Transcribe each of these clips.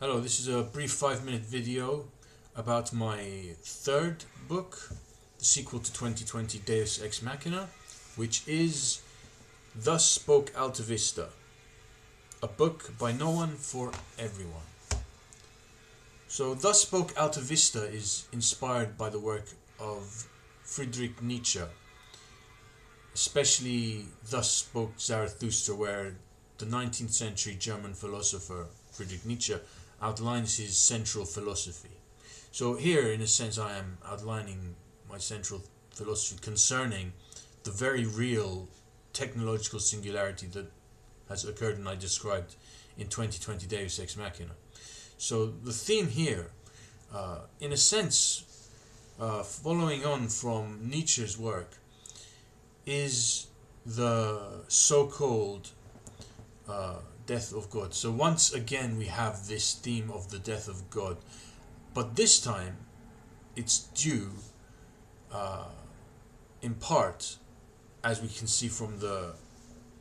Hello, this is a brief 5-minute video about my third book, the sequel to 2020 Deus Ex Machina, which is Thus Spoke Altavista, a book by no one for everyone. So Thus Spoke Altavista is inspired by the work of Friedrich Nietzsche, especially Thus Spoke Zarathustra, where the 19th century German philosopher Friedrich Nietzsche outlines his central philosophy. So here, in a sense, I am outlining my central philosophy concerning the very real technological singularity that has occurred and I described in 2020 Deus Ex Machina. So the theme here, in a sense, following on from Nietzsche's work, is the so-called death of God. So once again we have this theme of the death of God, but this time it's due in part, as we can see from the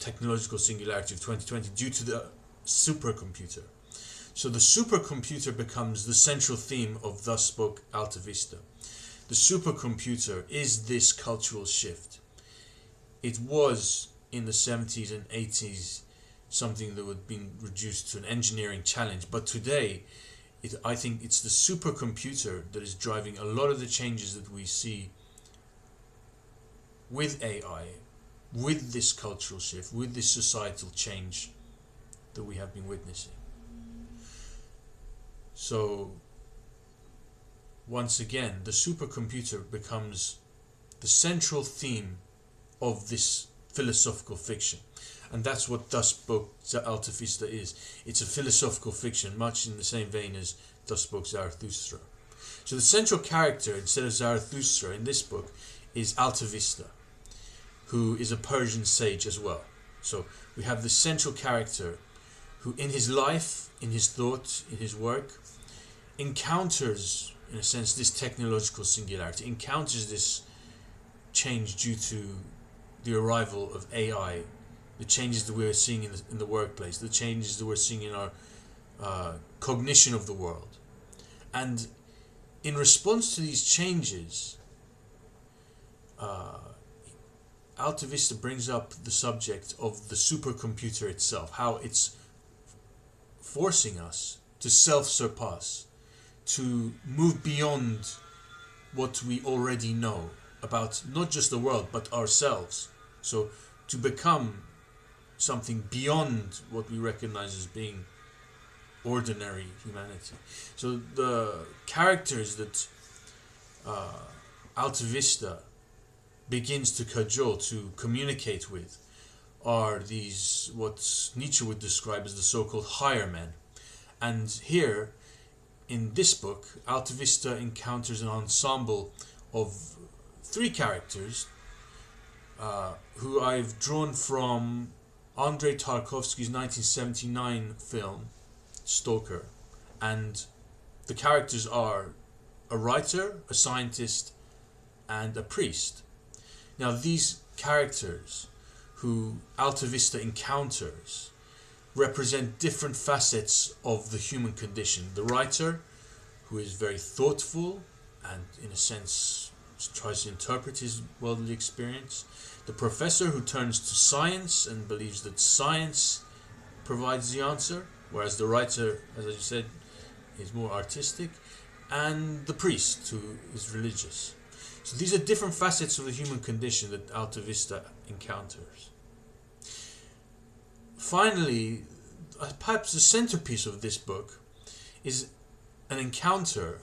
technological singularity of 2020, due to the supercomputer. So the supercomputer becomes the central theme of Thus Spoke Altavista. The supercomputer is this cultural shift. It was in the 70s and 80s something that would be reduced to an engineering challenge, but today I think it's the supercomputer that is driving a lot of the changes that we see with AI, with this cultural shift, with this societal change that we have been witnessing. So once again, the supercomputer becomes the central theme of this philosophical fiction. And that's what Thus Spoke Altavista is. It's a philosophical fiction, much in the same vein as Thus Spoke Zarathustra. So the central character, instead of Zarathustra in this book, is Altavista, who is a Persian sage as well. So we have the central character who in his life, in his thought, in his work, encounters, in a sense, this technological singularity, encounters this change due to the arrival of AI, the changes that we're seeing in the workplace, the changes that we're seeing in our cognition of the world. And in response to these changes, Altavista brings up the subject of the supercomputer itself, how it's forcing us to self-surpass, to move beyond what we already know about not just the world but ourselves. So to become something beyond what we recognize as being ordinary humanity. So the characters that Altavista begins to cajole, to communicate with, are these, what Nietzsche would describe as the so-called higher men. And here, in this book, Altavista encounters an ensemble of 3 characters who I've drawn from Andrei Tarkovsky's 1979 film Stalker, and the characters are a writer, a scientist, and a priest. Now these characters who Altavista encounters represent different facets of the human condition. The writer, who is very thoughtful and in a sense tries to interpret his worldly experience. The professor, who turns to science and believes that science provides the answer, whereas the writer, as I said, is more artistic. And the priest, who is religious. So these are different facets of the human condition that Altavista encounters. Finally, perhaps the centerpiece of this book is an encounter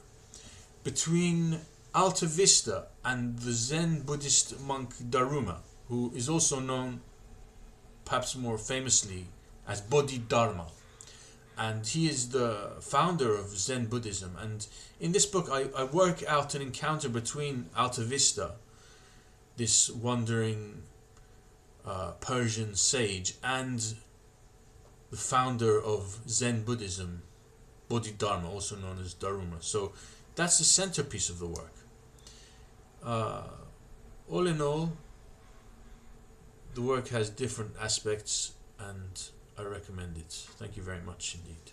between Altavista and the Zen Buddhist monk Daruma, who is also known, perhaps more famously, as Bodhidharma. And he is the founder of Zen Buddhism. And in this book I work out an encounter between Altavista, this wandering Persian sage, and the founder of Zen Buddhism, Bodhidharma, also known as Daruma. So that's the centerpiece of the work. All in all, the work has different aspects and I recommend it. Thank you very much indeed.